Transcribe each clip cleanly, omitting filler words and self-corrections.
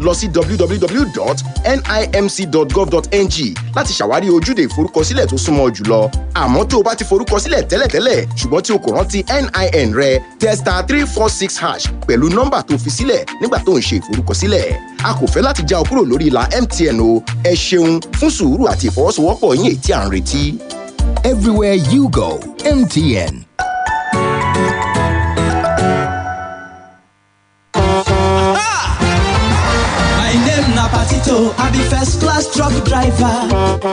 lọ sí www.nimc.gov.ng láti ṣàwárí ojúde ìforúkọsílẹ̀ tó súnmọ́ jùlọ. Àmọ́ tó o bá ti forúkọsílẹ̀ tẹ́lẹ̀tẹ́lẹ̀ ṣùgbọ́n tí o kò rántí NIN rẹ, tẹ *346# pẹ̀lú nọ́mbà tó fi sílẹ̀ nígbà tó ń ṣe ìforúkọsílẹ̀. A kò fẹ́ láti já ọ kúrò lórí ìlà MTN o. Ẹ ṣeun fún sùúrù àti ìfọwọ́sowọ́pọ̀ yín èyí tí à ń retí. Everywhere you go, MTN. I be first class truck driver.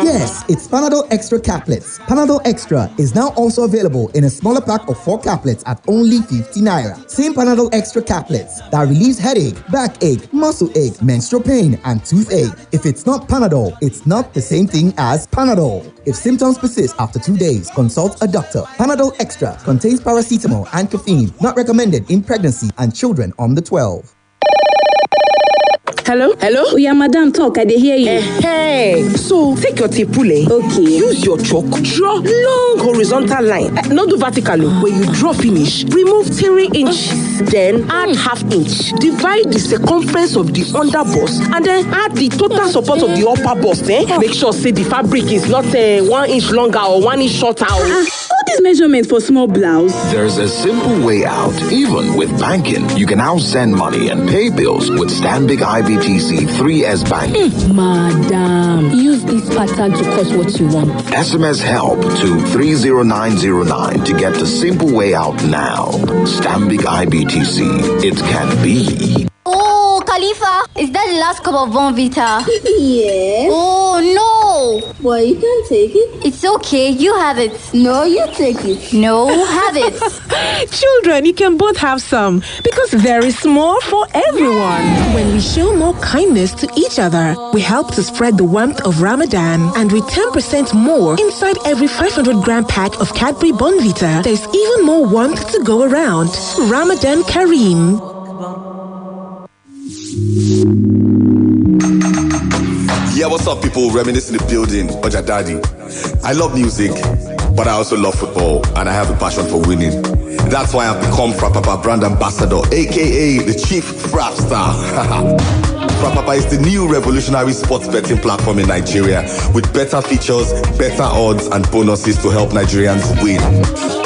Yes, it's Panadol Extra Caplets. Panadol Extra is now also available in a smaller pack of 4 caplets at only 50 naira. Same Panadol Extra Caplets that relieves headache, backache, muscle ache, menstrual pain, and toothache. If it's not Panadol, it's not the same thing as Panadol. If symptoms persist after 2 days, consult a doctor. Panadol Extra contains paracetamol and caffeine. Not recommended in pregnancy and children under 12. Hello? Oh, yeah, madam, talk. I dey hear you. Hey, so take your tipule. Okay. Use your chalk. Draw long horizontal line. Not do vertical. When you draw finish, remove 3 inches. Then add ½ inch. Divide the circumference of the underbust and then add the total support of the upper bust. Make sure say the fabric is not 1 inch longer or 1 inch shorter. All this measurement for small blouse. There's a simple way out. Even with banking, you can now send money and pay bills with Stanbic IBTC 3S Bank. Madam, use this pattern to cut what you want. SMS help to 30909 to get the simple way out now. Stanbic IBTC. It can be. Oh, Khalifa, is that the last cup of Bonvita? Yes. Oh, no. Well, you can take it. It's okay. You have it. No, you take it. No, have it. Children, you can both have some because there is more for everyone. When we show more kindness to each other, we help to spread the warmth of Ramadan. And with 10% more inside every 500-gram pack of Cadbury Bonvita, there's even more warmth to go around. Ramadan Kareem. Yeah, what's up, people? Reminisce in the building, Oja Daddy. I love music, but I also love football, and I have a passion for winning. That's why I've become Frapapa brand ambassador, aka the chief frap star. Frapapa is the new revolutionary sports betting platform in Nigeria with better features, better odds, and bonuses to help Nigerians win.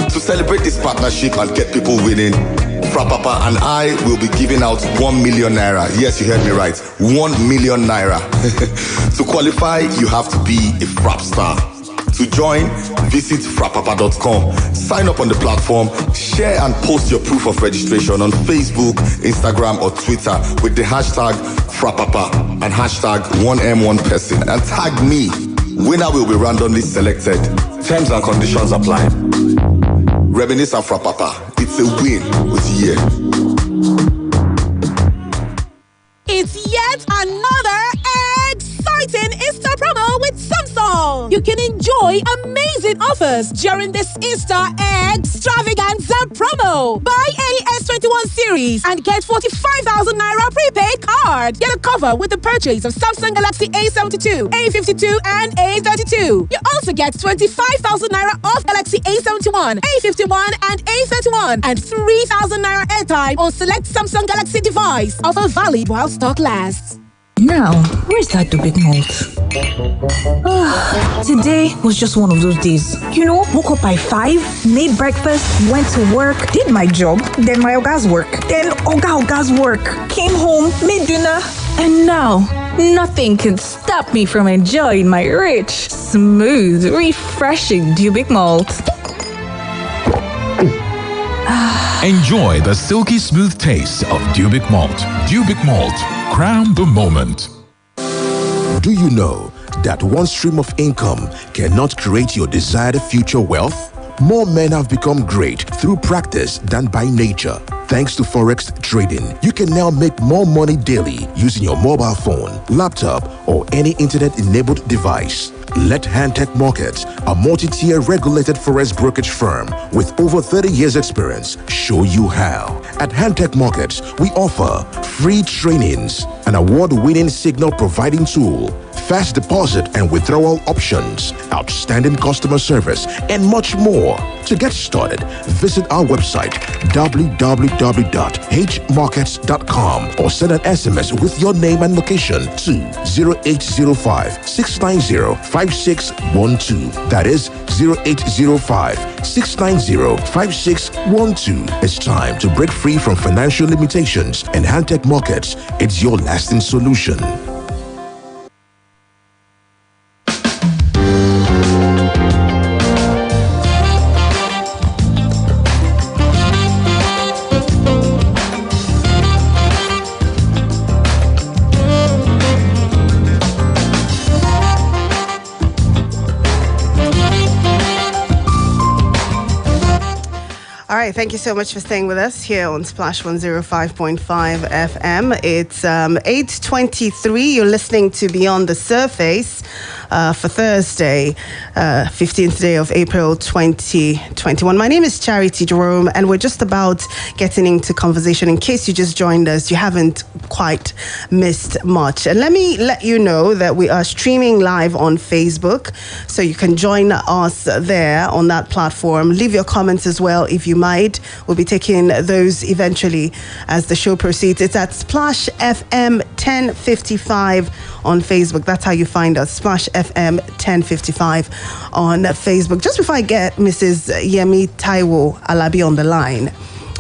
To celebrate this partnership and get people winning, Frapapa and I will be giving out 1 million naira. Yes, you heard me right. 1 million naira. To qualify, you have to be a Frap star. To join, visit frapapa.com. Sign up on the platform, share and post your proof of registration on Facebook, Instagram, or Twitter with the hashtag Frapapa and hashtag 1M1person and tag me. Winner will be randomly selected. Terms and conditions apply. Reminisce and Frapapa. It's a win with year. It's yet another exciting Easter promo with Samsung. You can enjoy amazing offers during this Easter extravaganza promo. Buy any S21 series and get 45,000 naira prepaid card. Get a cover with the purchase of Samsung Galaxy A72, A52, and A32. You also get 25,000 naira off Galaxy A71, A51, and A31, and 3,000 naira airtime on select Samsung Galaxy device. Offer valid while stock lasts. Now, where's that big mouth? Today was just one of those days. Woke up by 5, made breakfast, went to work, did my job, then my Oga's work, then Oga's work, came home, made dinner, and now nothing can stop me from enjoying my rich, smooth, refreshing Dubic malt. Enjoy the silky smooth taste of Dubic malt. Dubic malt. Crown the moment. Do you know that one stream of income cannot create your desired future wealth? More men have become great through practice than by nature. Thanks to Forex trading, you can now make more money daily using your mobile phone, laptop, or any internet-enabled device. Let Handtech Markets, a multi-tier regulated forex brokerage firm with over 30 years experience, show you how. At Handtech Markets, we offer free trainings, an award-winning signal providing tool, fast deposit and withdrawal options, outstanding customer service, and much more. To get started, visit our website www.hmarkets.com or send an SMS with your name and location to 0805-690-5612. That is 0805-690-5612. It's time to break free from financial limitations, and Hantech Markets, it's your lasting solution. All right, thank you so much for staying with us here on Splash 105.5 FM. It's 8:23. You're listening to Beyond the Surface for Thursday, 15th day of April 2021. My name is Charity Jerome, and we're just about getting into conversation. In case you just joined us, you haven't quite missed much. And let me let you know that we are streaming live on Facebook, so you can join us there on that platform. Leave your comments as well if you might. We'll be taking those eventually as the show proceeds. It's at Splash FM 1055 on Facebook. That's how you find us, Splash FM 1055 on Facebook. Just before I get Mrs. Yemi Taiwo Alabi on the line,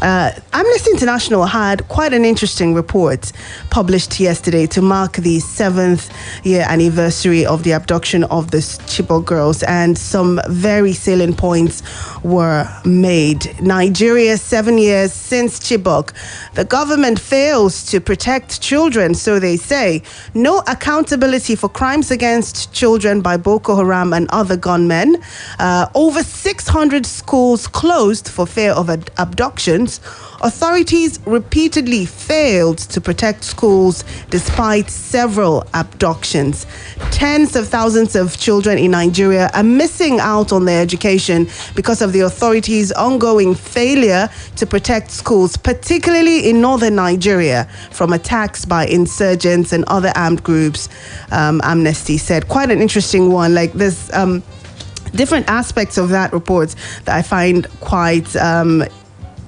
Amnesty International had quite an interesting report published yesterday to mark the 7th year anniversary of the abduction of the Chibok girls, and some very salient points were made. Nigeria, 7 years since Chibok. The government fails to protect children, so they say. No accountability for crimes against children by Boko Haram and other gunmen. Over 600 schools closed for fear of abductions. Authorities repeatedly failed to protect schools despite several abductions. Tens of thousands of children in Nigeria are missing out on their education because of the authorities' ongoing failure to protect schools, particularly in northern Nigeria, from attacks by insurgents and other armed groups, Amnesty said. Quite an interesting one. Like, there's different aspects of that report that I find quite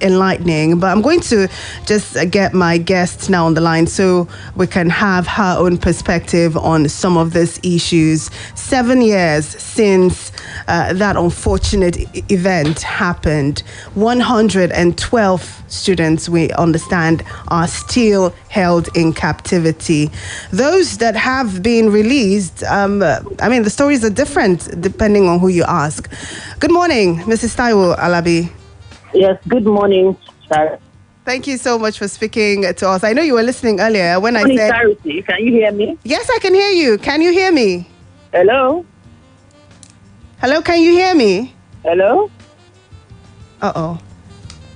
enlightening, but I'm going to just get my guest now on the line so we can have her own perspective on some of these issues. 7 years since that unfortunate event happened. 112 students, we understand, are still held in captivity. Those that have been released, the stories are different depending on who you ask. Good morning, Mrs. Taiwo Alabi. Yes, good morning, sir. Thank you so much for speaking to us. I know you were listening earlier when I said... Charity, can you hear me? Yes, I can hear you. Can you hear me? Hello? Hello, can you hear me? Hello? Uh-oh.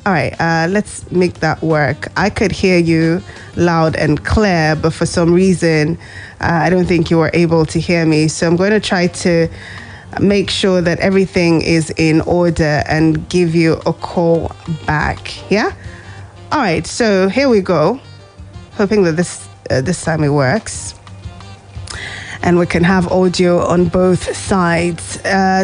All right, let's make that work. I could hear you loud and clear, but for some reason, I don't think you were able to hear me. So I'm going to try to make sure that everything is in order and give you a call back. Yeah? All right, so here we go. Hoping that this time it works. And we can have audio on both sides.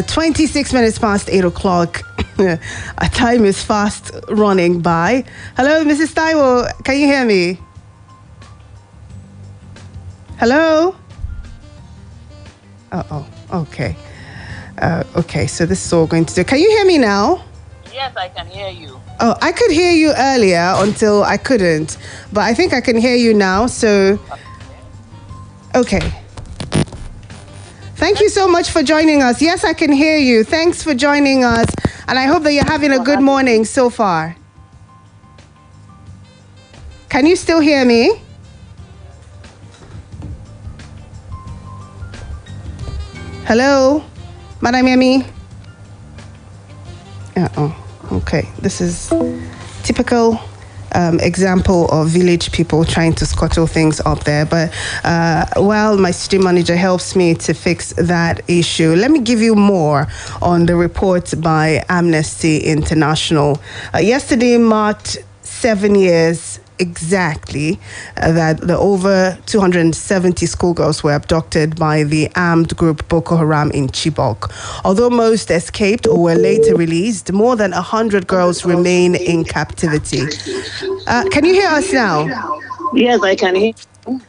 26 minutes past 8 o'clock. Our time is fast running by. Hello, Mrs. Taiwo. Can you hear me? Hello? Uh-oh. Okay. Okay, so this is all going to do. Can you hear me now? Yes, I can hear you. Oh, I could hear you earlier until I couldn't. But I think I can hear you now, so... Okay. Thank you so much for joining us. Yes, I can hear you. Thanks for joining us. And I hope that you're having a good morning so far. Can you still hear me? Hello? Madam Yemi? Okay. This is typical example of village people trying to scuttle things up there. But while my studio manager helps me to fix that issue, let me give you more on the report by Amnesty International. Yesterday marked 7 years exactly that the over 270 schoolgirls were abducted by the armed group Boko Haram in Chibok. Although most escaped or were later released, more than 100 girls remain in captivity. Can you hear us now? Yes, I can hear.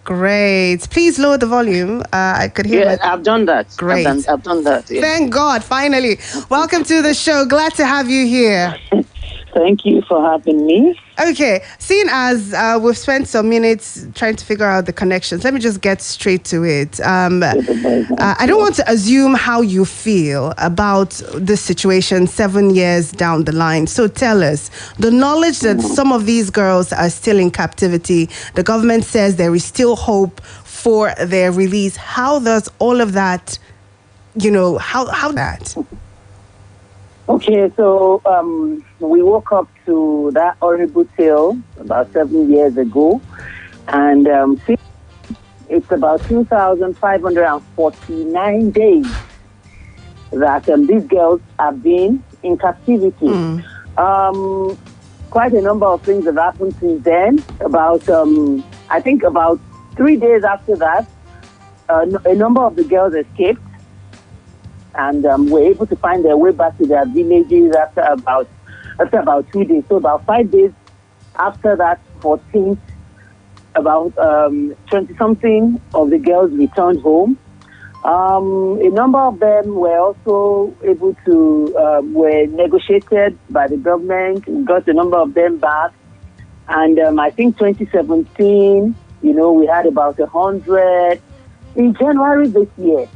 Great. Please lower the volume. I could hear. Yeah, I've done that. Great. I've done that. Yeah. Thank God, finally. Welcome to the show. Glad to have you here. Thank you for having me. Okay, seeing as we've spent some minutes trying to figure out the connections, let me just get straight to it. I don't want to assume how you feel about this situation 7 years down the line. So tell us, the knowledge that some of these girls are still in captivity, the government says there is still hope for their release. How does all of that, how that? Okay, so we woke up to that horrible tale about 7 years ago, and it's about 2,549 days that these girls have been in captivity. Quite a number of things have happened since then. I think about 3 days after that, a number of the girls escaped and were able to find their way back to their villages after about 2 days. So about 5 days after that, 14th, about 20-something of the girls returned home. A number of them were also able to, were negotiated by the government. We got a number of them back. And I think 2017, we had about 100. In January this year,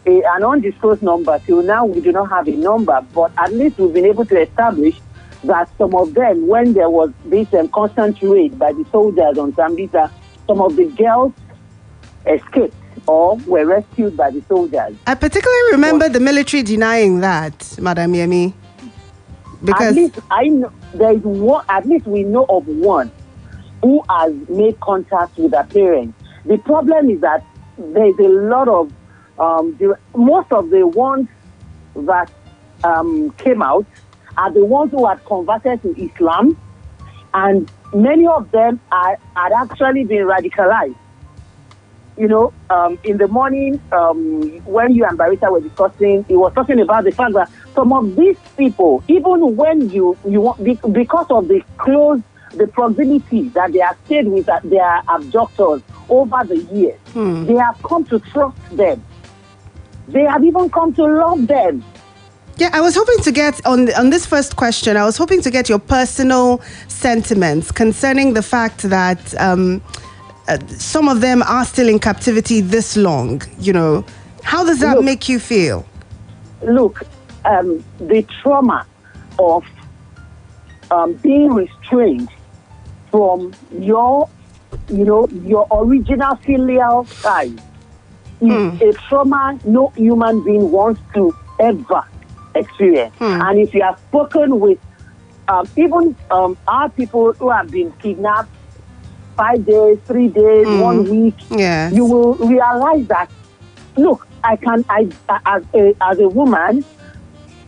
an undisclosed number. Till now, we do not have a number, but at least we've been able to establish that some of them, when there was this constant raid by the soldiers on Sambisa, some of the girls escaped or were rescued by the soldiers. I particularly remember the military denying that, Madam Yemi. Because at least I know there is one. At least we know of one who has made contact with her parents. The problem is that there is a lot of most of the ones that came out are the ones who had converted to Islam, and many of them had actually been radicalized. In the morning, when you and Barita were discussing, he was talking about the fact that some of these people, even when you want, because of the proximity that they have stayed with their abductors over the years, they have come to trust them. They have even come to love them. Yeah, I was hoping to get, on this first question, I was hoping to get your personal sentiments concerning the fact that some of them are still in captivity this long. How does that make you feel? Look, the trauma of being restrained from your original filial ties is a trauma no human being wants to ever experience. And if you have spoken with even our people who have been kidnapped 5 days, 3 days, 1 week, you will realize that, look, as a woman,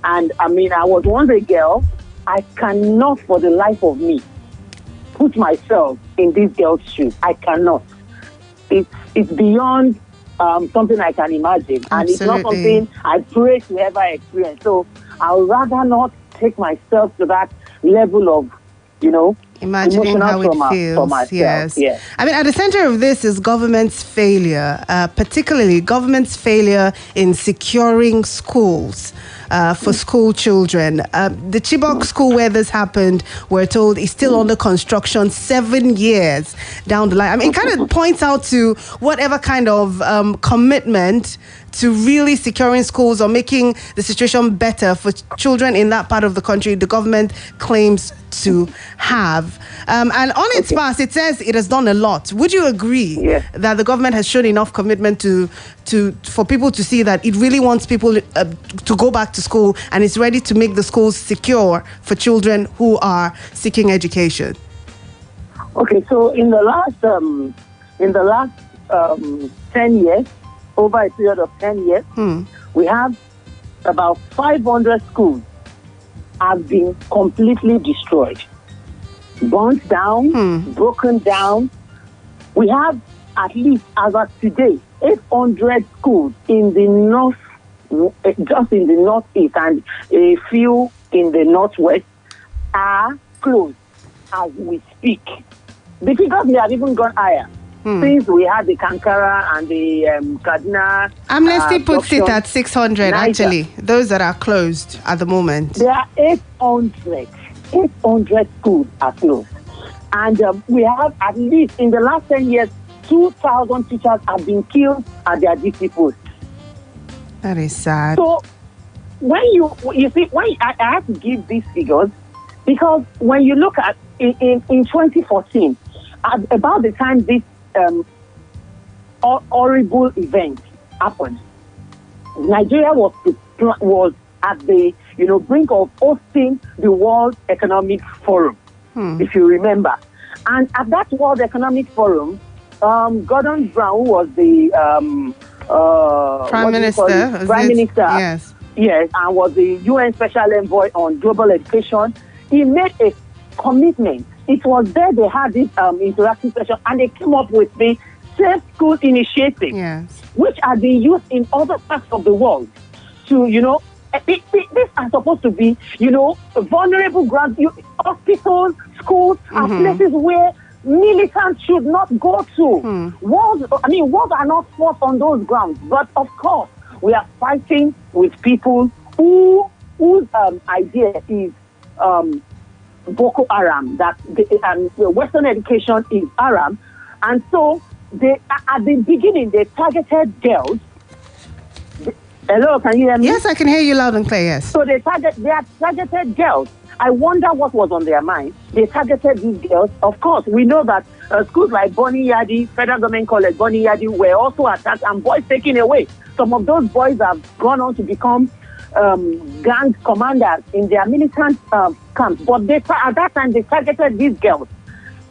and I was once a girl, I cannot for the life of me put myself in this girl's shoes. I cannot. It's beyond something I can imagine. And Absolutely. It's not something I pray to ever experience. So I would rather not take myself to that level of, imagining how it feels. For myself. Yes. At the center of this is government's failure, particularly government's failure in securing schools for school children. The Chibok school where this happened, we're told, is still under construction 7 years down the line. It kind of points out to whatever kind of commitment to really securing schools or making the situation better for children in that part of the country the government claims to have. And on its part, it says it has done a lot. Would you agree that the government has shown enough commitment for people to see that it really wants people to go back to school and is ready to make the schools secure for children who are seeking education? Okay, so in the last 10 years, over a period of 10 years, we have about 500 schools have been completely destroyed. burnt down, broken down. We have at least, as of today, 800 schools in the north, just in the northeast, and a few in the northwest are closed as we speak. The figures may have even gone higher. Since we had the Kankara and the Kaduna. Amnesty puts it at 600, actually, those that are closed at the moment. There are 800 schools are closed. And we have at least, in the last 10 years, 2,000 teachers have been killed at their DC posts. That is sad. So, when you see, I have to give these figures, because when you look at, in 2014, at about the time this horrible event happened, Nigeria was at the brink of hosting the World Economic Forum, if you remember. And at that World Economic Forum, Gordon Brown, who was the Prime Minister. Yes, and was the UN Special Envoy on Global Education. He made a commitment. It was there they had this interactive session, and they came up with the Safe School Initiative, which are being used in other parts of the world to, these are supposed to be, vulnerable grounds. Hospitals, schools are places where militants should not go to. Wars are not fought on those grounds. But of course, we are fighting with people whose idea is Boko Haram, that the Western education is Haram. And so, at the beginning, they targeted girls. Hello, can you hear me? Yes, I can hear you loud and clear, yes. So they targeted girls. I wonder what was on their mind. They targeted these girls. Of course, we know that schools like Bonny Yadi, Federal Government College, Bonny Yadi, were also attacked and boys taken away. Some of those boys have gone on to become gang commanders in their militant camps. But at that time, they targeted these girls.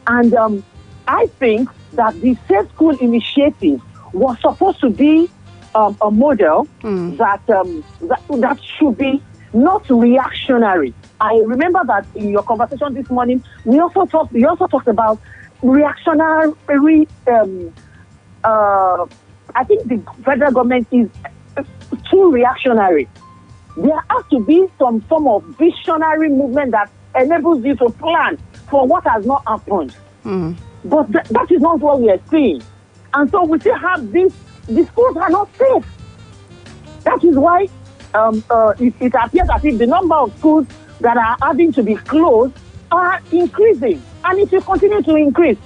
And I think that the Safe School Initiative was supposed to be a model that should be not reactionary. I remember that in your conversation this morning, we also talked about reactionary. I think the federal government is too reactionary. There has to be some form of visionary movement that enables you to plan for what has not happened. But that is not what we are seeing. And so we still have this. The schools are not safe. That is why it appears as if the number of schools that are having to be closed are increasing. And it will continue to increase.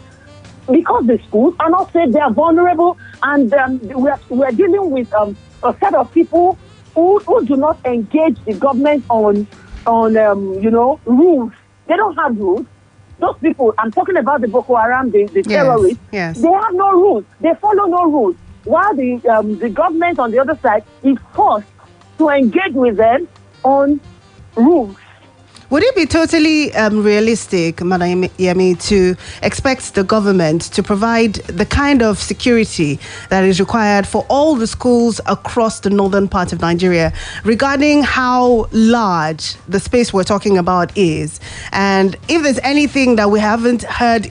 Because the schools are not safe, they are vulnerable, and we are dealing with a set of people who do not engage the government on rules. They don't have rules. Those people, I'm talking about the Boko Haram, the terrorists, they have no rules. They follow no rules. While the government on the other side is forced to engage with them on rules. Would it be totally realistic, Madam Yemi, to expect the government to provide the kind of security that is required for all the schools across the northern part of Nigeria, regarding how large the space we're talking about is? And if there's anything that we haven't heard,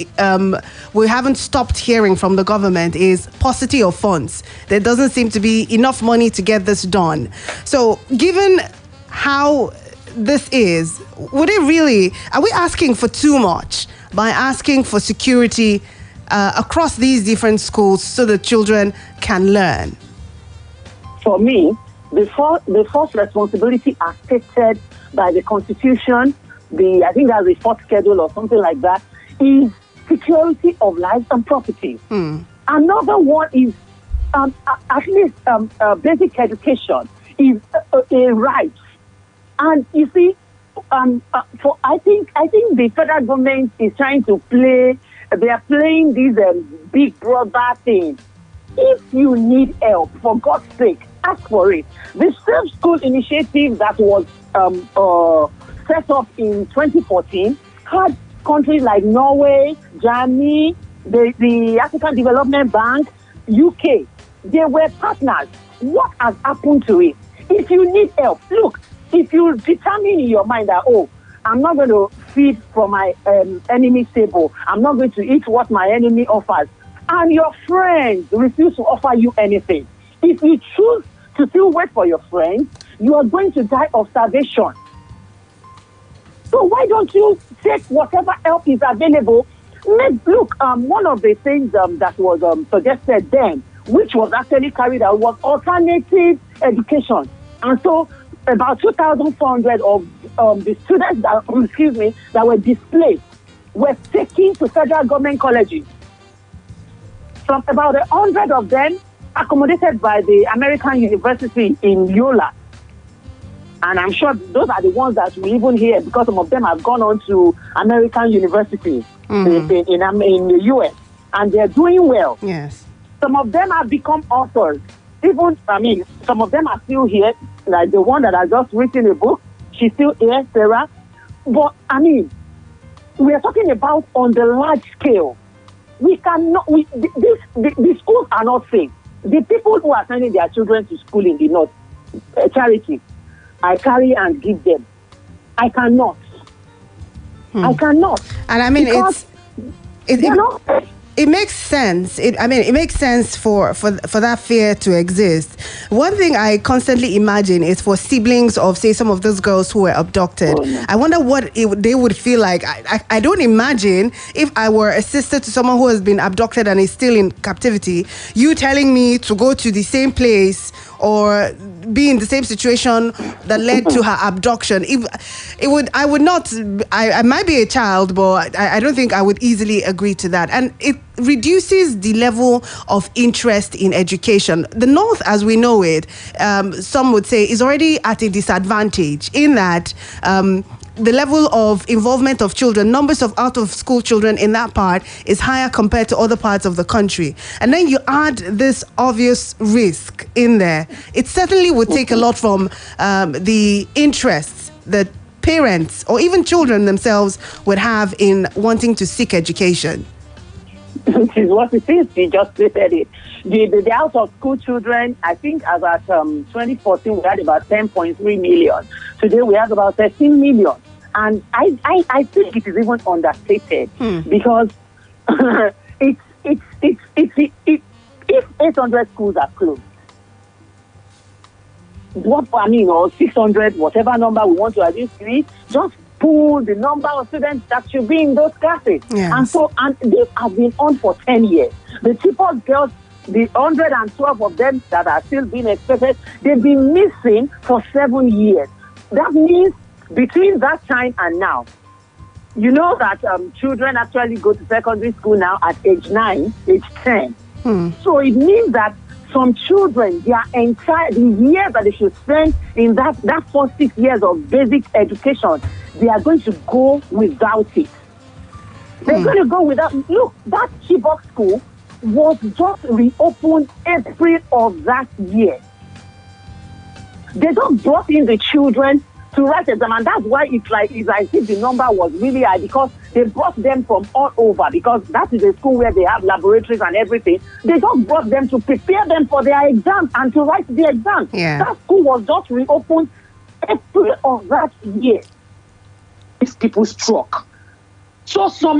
we haven't stopped hearing from the government, is paucity of funds. There doesn't seem to be enough money to get this done. So given how this is, would it really, are we asking for too much by asking for security across these different schools so the children can learn? For me, the first responsibility as stated by the Constitution, I think that's the fourth schedule or something like that, is security of lives and property. Another one is at least basic education is a right. And you see, I think the federal government is trying to play. They are playing this big brother thing. If you need help, for God's sake, ask for it. The Safe School Initiative that was set up in 2014 had countries like Norway, Germany, the African Development Bank, UK. They were partners. What has happened to it? If you need help, look. If you determine in your mind that, I'm not going to feed from my enemy's table. I'm not going to eat what my enemy offers. And your friends refuse to offer you anything. If you choose to still wait for your friends, you are going to die of starvation. So why don't you take whatever help is available? Look, one of the things that was suggested then, which was actually carried out, was alternative education. And so about 2,400 of the students that were displaced were taken to federal government colleges. From about 100 of them accommodated by the American University in Yola. And I'm sure those are the ones that we even hear, because some of them have gone on to American universities in the US, and they're doing well. Yes. Some of them have become authors. Some of them are still here, like the one that has just written a book. She's still here, Sarah. But, we are talking about on the large scale. We cannot, the schools are not safe. The people who are sending their children to school in the north, charity, I carry and give them. I cannot. I cannot. And it makes sense. It makes sense for that fear to exist. One thing I constantly imagine is for siblings of, say, some of those girls who were abducted. Oh, no. I wonder what they would feel like. I don't imagine if I were a sister to someone who has been abducted and is still in captivity, you telling me to go to the same place or be in the same situation that led to her abduction. I might be a child, but I don't think I would easily agree to that. And it reduces the level of interest in education. The North, as we know it, some would say, is already at a disadvantage in that the level of involvement of children, numbers of out-of-school children in that part is higher compared to other parts of the country. And then you add this obvious risk in there. It certainly would take a lot from the interests that parents or even children themselves would have in wanting to seek education. This is what it is. You just said it. The out-of-school children, I think as at 2014, we had about 10.3 million. Today, we have about 13 million. And I think it is even understated because if 800 schools are closed, or 600, whatever number we want to adjust, just pull the number of students that should be in those classes. Yes. And this has been on for 10 years. The cheapest girls, the 112 of them that are still being expected, they've been missing for 7 years. That means between that time and now, you know that children actually go to secondary school now at age 9, age 10. So it means that some children, the years that they should spend in that first 6 years of basic education, they are going to go without it. They're going to go without. Look, that Chibok school was just reopened April of that year. They just brought in the children to write exam, and that's why it's like if the number was really high, because they brought them from all over, because that is a school where they have laboratories and everything. They just brought them to prepare them for their exams and to write the exam. Yeah. That school was just reopened April of that year. These people struck. So some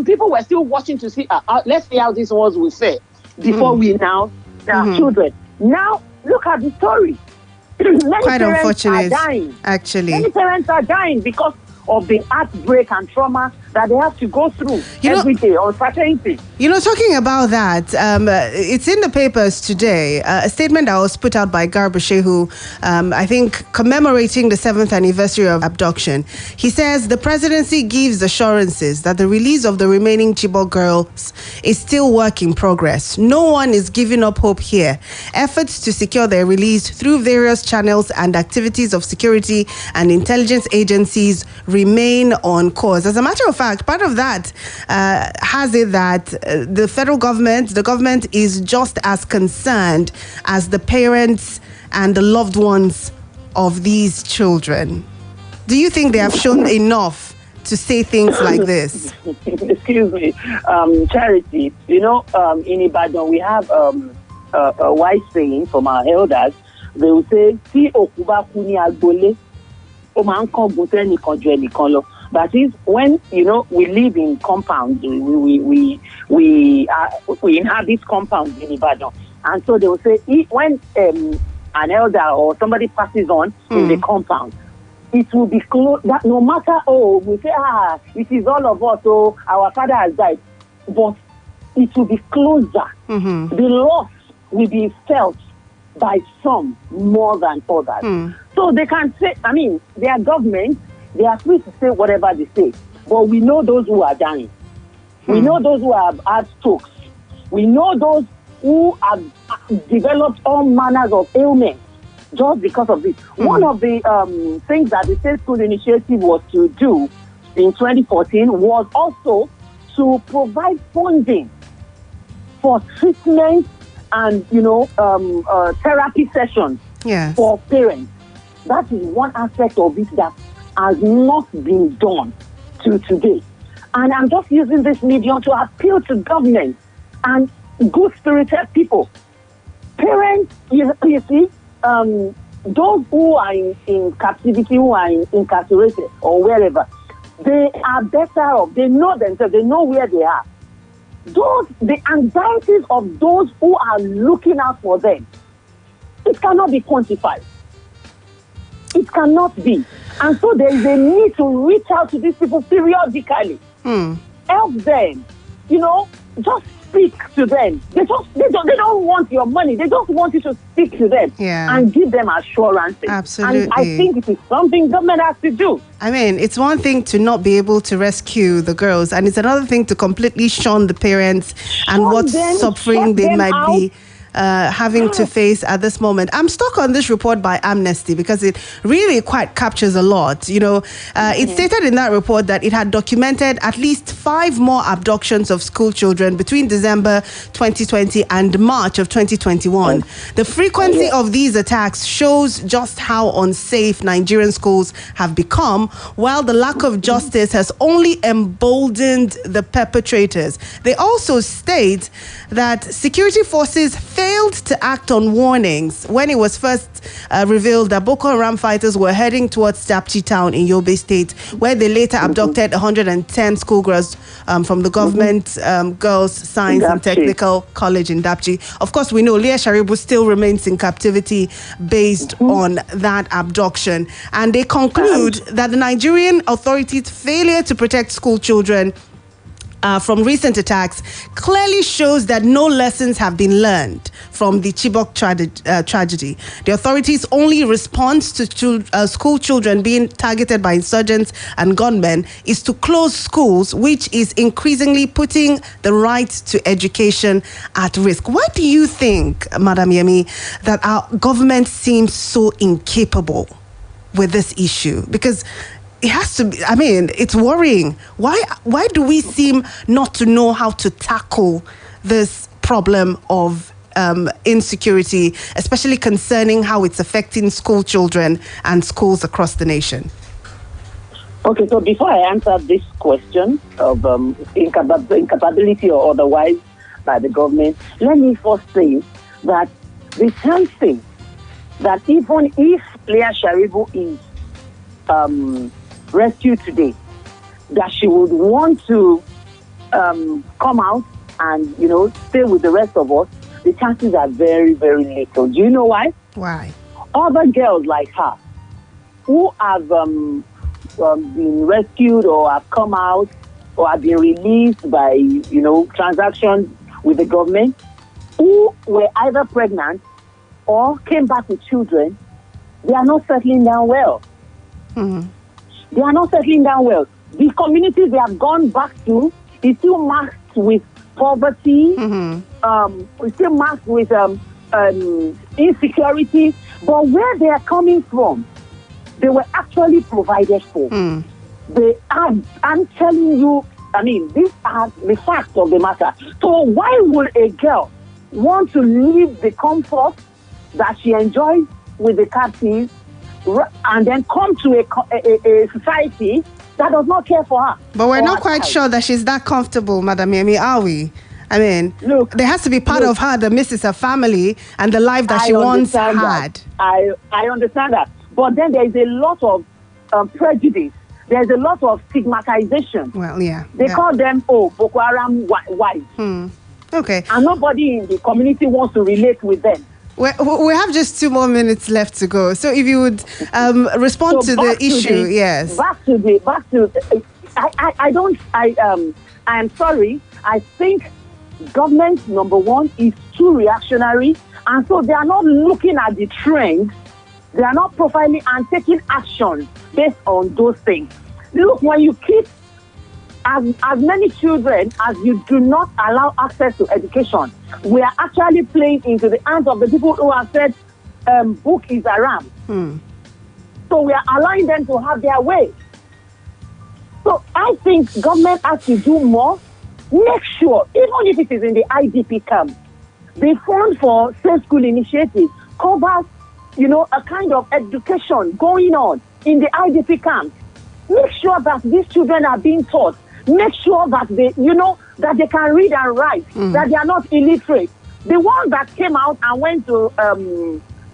people were still watching to see. Let's see how these ones will fare before we now children. Now look at the story. Quite unfortunate, actually. Many parents are dying because of the heartbreak and trauma that they have to go through every day on uncertainty. Talking about that, it's in the papers today, a statement that was put out by Garba Shehu, I think commemorating the 7th anniversary of abduction. He says the presidency gives assurances that the release of the remaining Chibok girls is still work in progress. No one is giving up hope here. Efforts to secure their release through various channels and activities of security and intelligence agencies remain on course. As a matter of fact, part of that has it that the federal government, the government is just as concerned as the parents and the loved ones of these children. Do you think they have shown enough to say things like this? Excuse me, Charity. In Ibadan, we have a wise saying from our elders. They will say, "Si okuba kuni agbole." That is, when we live in compounds, we inhabit compounds in Ibadan, and so they will say when an elder or somebody passes on in the compound, it will be close. That no matter we say it is all of us. Our father has died, but it will be closer. The loss will be felt by some more than others. So they can say, their government, they are free to say whatever they say. But we know those who are dying. We know those who have had strokes. We know those who have developed all manners of ailments just because of this. One of the things that the State School Initiative was to do in 2014 was also to provide funding for treatment and, therapy sessions for parents. That is one aspect of it that has not been done till today. And I'm just using this medium to appeal to government and good-spirited people. Parents, you see, those who are in captivity, who are incarcerated or wherever, they are better off. They know themselves. They know where they are. The anxieties of those who are looking out for them, it cannot be quantified. It cannot be. And so there is a need to reach out to these people periodically. Help them. Just speak to them. They don't want your money. They just want you to speak to them and give them assurances. Absolutely. And I think it is something government has to do. It's one thing to not be able to rescue the girls, and it's another thing to completely shun the parents and what suffering they might be having to face at this moment. I'm stuck on this report by Amnesty because it really quite captures a lot. It stated in that report that it had documented at least 5 more abductions of school children between December 2020 and March of 2021. The frequency of these attacks shows just how unsafe Nigerian schools have become, while the lack of justice has only emboldened the perpetrators. They also state that security forces failed to act on warnings when it was first revealed that Boko Haram fighters were heading towards Dapchi town in Yobe State, where they later abducted 110 schoolgirls from the government Girls Science and Technical College in Dapchi. Of course, we know Leah Sharibu still remains in captivity based on that abduction. And they conclude that the Nigerian authorities' failure to protect school children from recent attacks clearly shows that no lessons have been learned from the Chibok tragedy. The authorities' only response to school children being targeted by insurgents and gunmen is to close schools, which is increasingly putting the right to education at risk. Why do you think, Madam Yemi, that our government seems so incapable with this issue? Because it has to be, it's worrying. Why do we seem not to know how to tackle this problem of insecurity, especially concerning how it's affecting school children and schools across the nation? Okay, so before I answer this question of incapability or otherwise by the government, let me first say that the same thing, that even if Leah Sharibu is rescued today, that she would want to come out and stay with the rest of us, the chances are very, very little. Do you know why? Why? Other girls like her who have been rescued or have come out or have been released by transactions with the government, who were either pregnant or came back with children, they are not settling down well. They are not settling down well. The communities they have gone back to is still marked with poverty, it's still marked with insecurity. But where they are coming from, they were actually provided for. They are, I'm telling you, these are the facts of the matter. So why would a girl want to leave the comfort that she enjoys with the captives and then come to a society that does not care for her? But we're not quite sure that she's that comfortable, Madam Yemi, are we? Look, there has to be part of her that misses her family and the life that she once had. I understand that. But then there is a lot of prejudice. There's a lot of stigmatization. Well, yeah. They call them, Boko Haram wives. Okay. And nobody in the community wants to relate with them. We have just 2 more minutes left to go. So if you would respond to the issue, yes. I am sorry. I think government, number one, is too reactionary. And so they are not looking at the trends. They are not profiling and taking action based on those things. Look, when you keep as many children as you do not allow access to education, we are actually playing into the hands of the people who have said book is haram. So we are allowing them to have their way. So I think government has to do more. Make sure, even if it is in the IDP camp, the fund for safe school initiative covers, a kind of education going on in the IDP camp. Make sure that these children are being taught. Make sure that they, that they can read and write, that they are not illiterate. The ones that came out and went to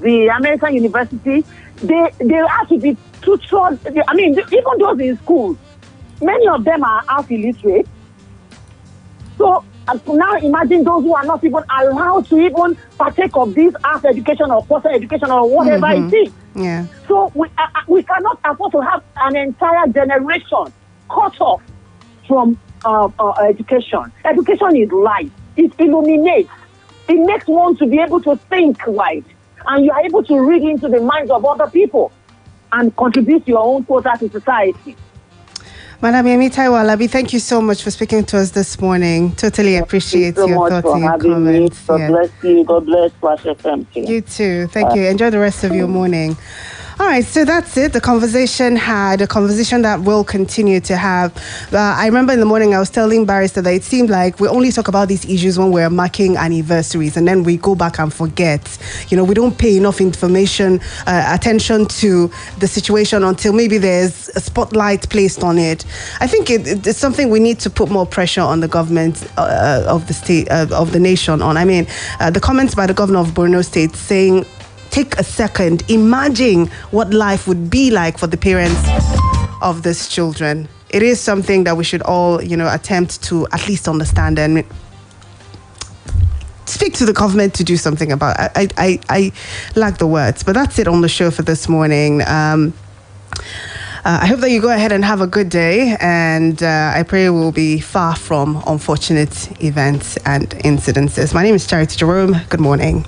the American university, they have to be tutored. I mean, even those in schools, many of them are half illiterate. So now imagine those who are not even allowed to even partake of this half education or quarter education or whatever it is. Yeah. So we cannot afford to have an entire generation cut off from education. Education is life. It illuminates. It makes one to be able to think right. And you are able to read into the minds of other people and contribute your own quota to society. Madam Yemi Taiwo-Alabi, thank you so much for speaking to us this morning. Totally appreciate your thoughts and your comments. God bless you. God bless Flash FM. You too. Thank you. Enjoy the rest of your morning. All right, so that's it. The conversation that we'll continue to have. I remember in the morning I was telling Barrister that it seemed like we only talk about these issues when we're marking anniversaries, and then we go back and forget. We don't pay enough attention to the situation until maybe there's a spotlight placed on it. I think it's something we need to put more pressure on the government of the state, of the nation on. I mean, the comments by the governor of Borno State saying, take a second, imagine what life would be like for the parents of these children. It is something that we should all, attempt to at least understand and speak to the government to do something about. I lack the words, but that's it on the show for this morning. I hope that you go ahead and have a good day, and I pray we'll be far from unfortunate events and incidences. My name is Charity Jerome. Good morning.